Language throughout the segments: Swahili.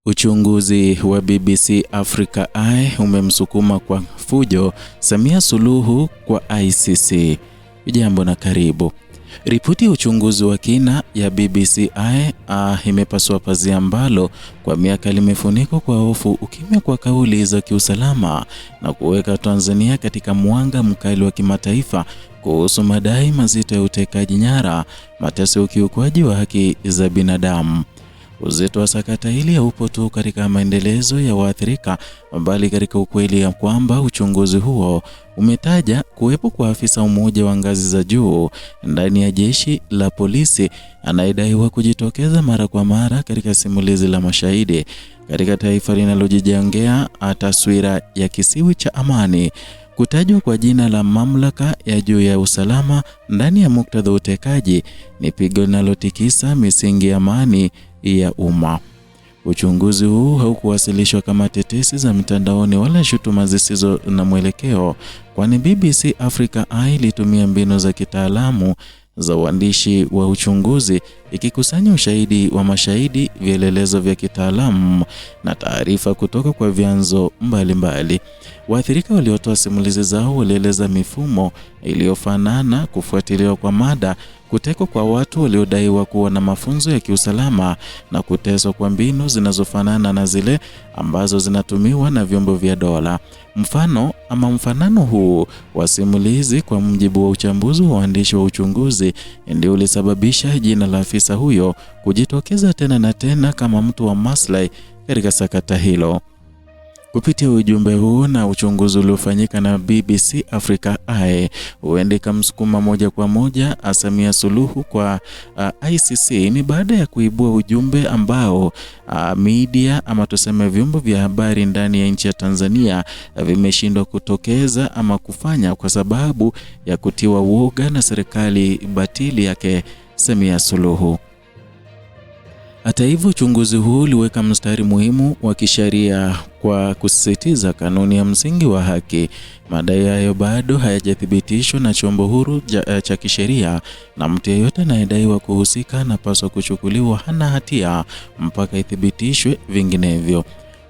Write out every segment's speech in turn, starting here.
Uchunguzi wa BBC Africa Eye umemsukuma kwa fujo Samia Suluhu kwa ICC. Jambo na karibu. Ripoti ya uchunguzi wa kina ya BBC Eye imepasua pazia ambalo kwa miaka limefunikwa kwa hofu, ukimya kwa kauli za kiusalama na kuweka Tanzania katika mwanga mkali wa kimataifa kuhusu madai mazito ya utekaji nyara, mateso ya ukiukwaji wa haki za binadamu. Uzito wa sakata hili haupo tu katika maendelezo ya waathirika, bali katika ukweli ya kwamba uchunguzi huo umetaja kuwepo kwa afisa mmoja wa ngazi za juu ndani ya jeshi la polisi anayedaiwa kujitokeza mara kwa mara katika simulizi la mashahidi katika taifa linalojijengea taswira ya kisiwi cha amani. Kutajwa kwa jina la mamlaka ya juu ya usalama ndani ya muktadha wa utekaji ni pigo linalotikisa misingi ya amani ya umma. Uchunguzi huu haukuwasilishwa kama tetesi za mtandaoni wala shutuma zisizo na mwelekeo, kwani BBC Africa Eye ilitumia mbinu za kitaalamu za uandishi wa uchunguzi, ikikusanya ushahidi wa mashahidi, vielelezo vya kitaalamu na taarifa kutoka kwa vyanzo mbalimbali. Waathirika waliotoa simulizi zao walieleza mifumo iliyofanana, kufuatiliwa kwa mada, kutekwa kwa watu waliodaiwa kuwa na mafunzo ya kiusalama na kuteswa kwa mbinu zinazofanana na zile ambazo zinatumiwa na vyombo vya dola. Mfanano huu wa simulizi, kwa mujibu wa uchambuzi wa waandishi wa uchunguzi, ndio ulisababisha jina la afisa huyo kujitokeza tena na tena kama mtu wa maslahi katika sakata hilo. Kupitia ujumbe huu na uchunguzi uliofanyika na BBC Africa Eye, huenda ikamsukuma moja kwa moja Samia Suluhu kwa ICC. Ni baada ya kuibua ujumbe ambao media ama tuseme vyombo vya habari ndani ya nchi ya Tanzania vimeshindwa kutokeza ama kufanya kwa sababu ya kutiwa woga na serikali batili yake Samia Suluhu. Hata hivyo, uchunguzi huu uliweka mstari muhimu wa kisheria kwa kusisitiza kanuni ya msingi wa haki. Madai hayo bado hayajathibitishwa na chombo huru cha kisheria, na mtu yeyote anayedaiwa kuhusika anapaswa kuchukuliwa hana hatia mpaka ithibitishwe vinginevyo.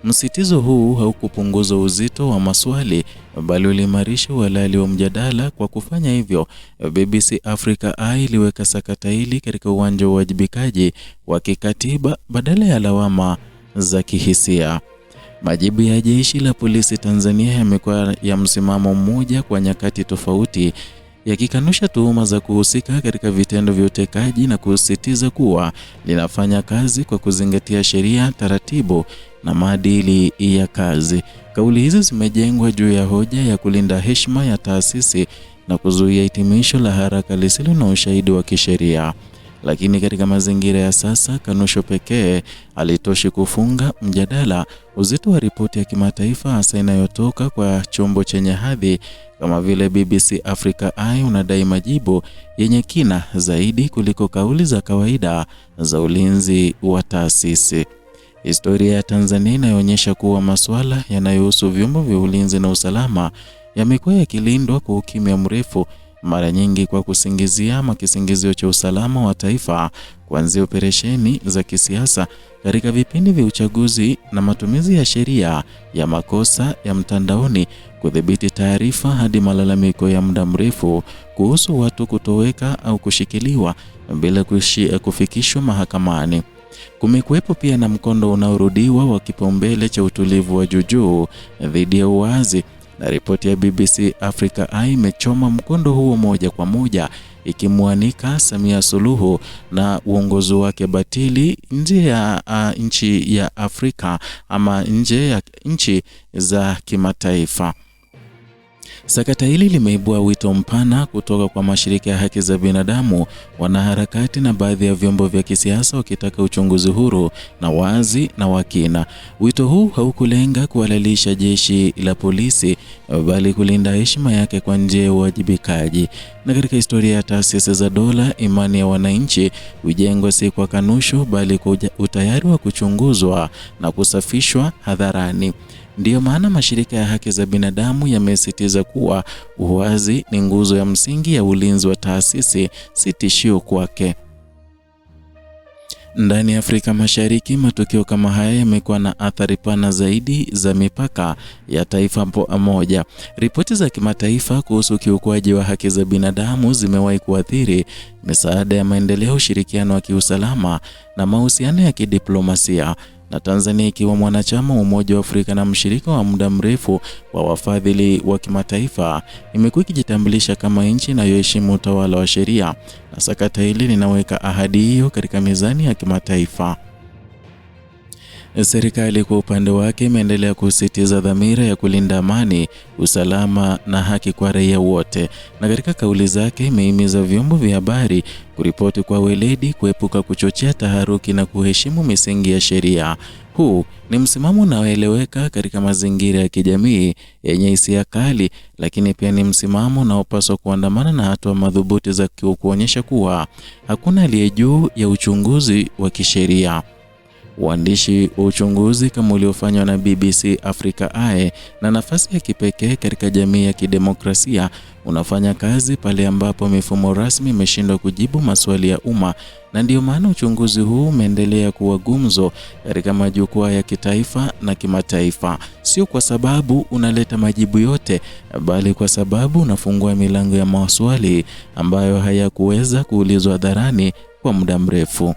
Msitizo huu haukupunguza uzito wa maswali, bali uliimarisha uhalali wa mjadala. Kwa kufanya hivyo, BBC Africa Eye iliweka sakata hili katika uwanja wa uwajibikaji wa kikatiba badala ya lawama za kihisia. Majibu ya jeshi la polisi Tanzania yamekuwa ya msimamo mmoja kwa nyakati tofauti, yakikanusha tuhuma za kuhusika katika vitendo vya utekaji na kusisitiza kuwa linafanya kazi kwa kuzingatia sheria, taratibu na maadili ya kazi. Kauli hizi zimejengwa juu ya hoja ya kulinda heshima ya taasisi na kuzuia hitimisho la haraka lisilo na ushahidi wa kisheria. Lakini katika mazingira ya sasa, kanusho pekee halitoshi kufunga mjadala. Uzito wa ripoti ya kimataifa, hasa inayotoka kwa chombo chenye hadhi kama vile BBC Africa Eye, unadai majibu yenye kina zaidi kuliko kauli za kawaida za ulinzi wa taasisi. Historia ya Tanzania inaonyesha kuwa masuala yanayohusu vyombo vya ulinzi na usalama yamekuwa yakilindwa kwa ukimya mrefu, mara nyingi kwa kisingizio cha usalama wa taifa, kuanzia operesheni za kisiasa katika vipindi vya uchaguzi na matumizi ya sheria ya makosa ya mtandaoni kudhibiti taarifa, hadi malalamiko ya muda mrefu kuhusu watu kutoweka au kushikiliwa bila kufikishwa mahakamani. Kumekuwepo pia na mkondo unaorudiwa wa kipaumbele cha utulivu wa juu dhidi ya uwazi, na ripoti ya BBC Africa Eye imechoma mkondo huo moja kwa moja, ikimwanika Samia Suluhu na uongozi wake batili nje ya nchi ya Afrika ama nje ya nchi za kimataifa. Sakata hili limeibua wito mpana kutoka kwa mashirika ya haki za binadamu, wanaharakati na baadhi ya vyombo vya kisiasa, wakitaka uchunguzi huru na wazi na wa kina. Wito huu haukulenga kuhalalisha jeshi la polisi, bali kulinda heshima yake kwa njia ya uwajibikaji. Na katika historia ya taasisi za dola, imani ya wananchi hujengwa si kwa kanusho, bali kwa utayari wa kuchunguzwa na kusafishwa hadharani. Ndiyo maana mashirika ya haki za binadamu yamesisitiza kuwa uwazi ni nguzo ya msingi ya ulinzi wa taasisi, si tishio kwake. Ndani ya Afrika Mashariki, matukio kama haya yamekuwa na athari pana zaidi za mipaka ya taifa moja. Ripoti za kimataifa kuhusu ukiukwaji wa haki za binadamu zimewahi kuathiri misaada ya maendeleo, ushirikiano wa kiusalama na mahusiano ya kidiplomasia. Na Tanzania ikiwa mwanachama wa Umoja wa Afrika na mshirika wa muda mrefu wa wafadhili wa kimataifa, imekuwa ikijitambulisha kama nchi inayoheshimu utawala wa sheria, na sakata hili linaweka ahadi hiyo katika mizani ya kimataifa. Serikali kwa upande wake imeendelea kusisitiza dhamira ya kulinda amani, usalama na haki kwa raia wote, na katika kauli zake imehimiza vyombo vya habari kuripoti kwa weledi, kuepuka kuchochea taharuki na kuheshimu misingi ya sheria. Huu ni msimamo unaoeleweka katika mazingira ya kijamii yenye hisia kali, lakini pia ni msimamo unaopaswa kuandamana na hatua madhubuti za kuonyesha kuwa hakuna aliye juu ya uchunguzi wa kisheria. Uandishi wa uchunguzi kama uliofanywa na BBC Africa Eye na nafasi ya kipekee katika jamii ya kidemokrasia unafanya kazi pale ambapo mifumo rasmi imeshindwa kujibu maswali ya umma, na ndio maana uchunguzi huu umeendelea kuwa gumzo katika majukwaa ya kitaifa na kimataifa, sio kwa sababu unaleta majibu yote, bali kwa sababu unafungua milango ya maswali ambayo hayakuweza kuulizwa hadharani kwa muda mrefu.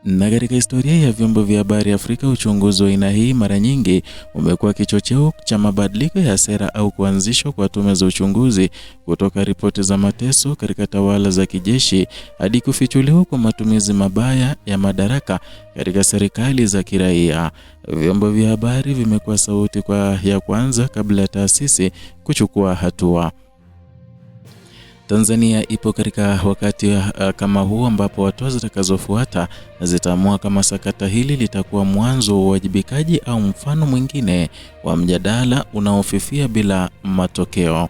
Na katika historia ya vyombo vya habari Afrika, uchunguzi wa aina hii mara nyingi umekuwa kichocheo cha mabadiliko ya sera au kuanzishwa kwa tume za uchunguzi, kutoka ripoti za mateso katika tawala za kijeshi hadi kufichuliwa kwa matumizi mabaya ya madaraka katika serikali za kiraia. Vyombo vya habari vimekuwa sauti ya kwanza kabla ya taasisi kuchukua hatua. Tanzania ipo katika wakati kama huu ambapo hatua zitakazofuata zitaamua kama sakata hili litakuwa mwanzo wa uwajibikaji au mfano mwingine wa mjadala unaofifia bila matokeo.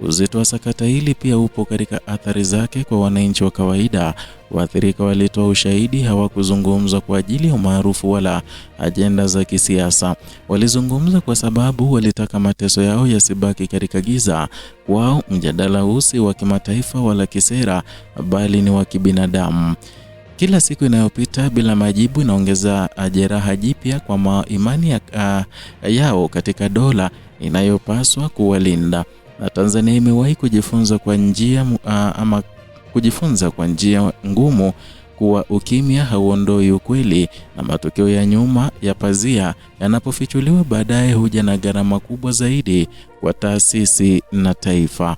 Uzito wa sakata hili pia upo katika athari zake kwa wananchi wa kawaida. Waathirika walitoa ushahidi, hawakuzungumza kwa ajili ya umaarufu wala ajenda za kisiasa. Walizungumza kwa sababu walitaka mateso yao yasibaki katika giza. Wao mjadala huu si wa kimataifa wala kisera, bali ni wa kibinadamu. Kila siku inayopita bila majibu inaongeza jeraha jipya kwa imani yao katika dola inayopaswa kuwalinda. Na Tanzania imewahi kujifunza kwa njia ngumu kuwa ukimya hauondoi ukweli, na matokeo ya nyuma ya pazia yanapofichuliwa baadaye huja na gharama kubwa zaidi kwa taasisi na taifa.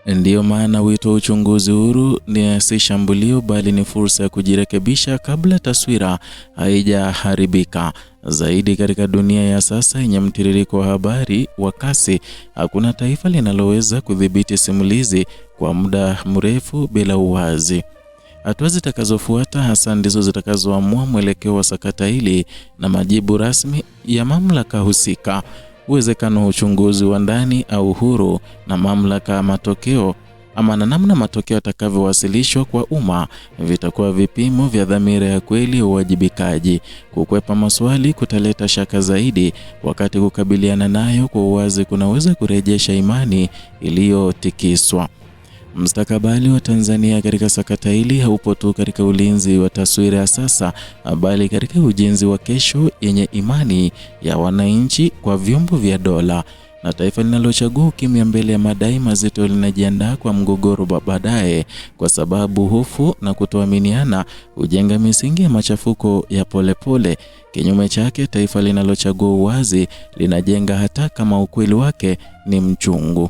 Ndiyo maana wito wa uchunguzi huru ni si shambulio, bali ni fursa ya kujirekebisha kabla taswira haijaharibika zaidi. Katika dunia ya sasa yenye mtiririko wa habari wa kasi, hakuna taifa linaloweza kudhibiti simulizi kwa muda mrefu bila uwazi. Hatua zitakazofuata hasa ndizo zitakazoamua mwelekeo wa sakata hili na majibu rasmi ya mamlaka husika. Uwezekano wa uchunguzi wa ndani au huru na mamlaka ya matokeo ama na namna matokeo yatakavyowasilishwa kwa umma vitakuwa vipimo vya dhamira ya kweli ya uwajibikaji. Kukwepa maswali kutaleta shaka zaidi, wakati kukabiliana nayo kwa uwazi kunaweza kurejesha imani iliyotikiswa. Mustakabali wa Tanzania katika sakata hili haupo tu katika ulinzi wa taswira ya sasa, bali katika ujenzi wa kesho yenye imani ya wananchi kwa vyombo vya dola. Na taifa linalochagua ukimya mbele ya madai mazito linajiandaa kwa mgogoro baadaye, kwa sababu hofu na kutoaminiana hujenga misingi ya machafuko ya polepole. Kinyume chake, taifa linalochagua uwazi linajenga hata kama ukweli wake ni mchungu.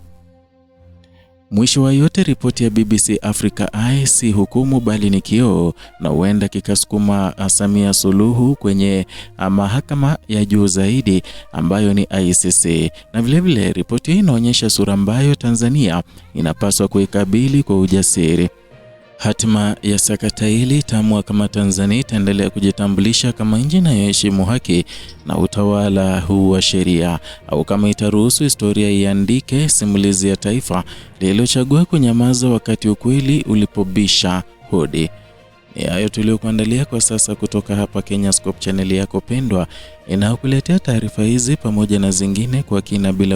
Mwisho wa yote, ripoti ya BBC Africa Eye si hukumu bali ni kioo, na huenda kikasukuma Samia Suluhu kwenye mahakama ya juu zaidi ambayo ni ICC. Na vilevile ripoti hii inaonyesha sura ambayo Tanzania inapaswa kuikabili kwa ujasiri. Hatima ya sakata hili itaamua kama Tanzania itaendelea kujitambulisha kama nchi inayoheshimu haki na utawala huu wa sheria, au kama itaruhusu historia iandike simulizi ya taifa lililochagua kunyamaza wakati ukweli ulipobisha hodi. Ni hayo tuliokuandalia kwa sasa kutoka hapa Kenyanscope, channel yako pendwa inayokuletea taarifa hizi pamoja na zingine kwa kina bila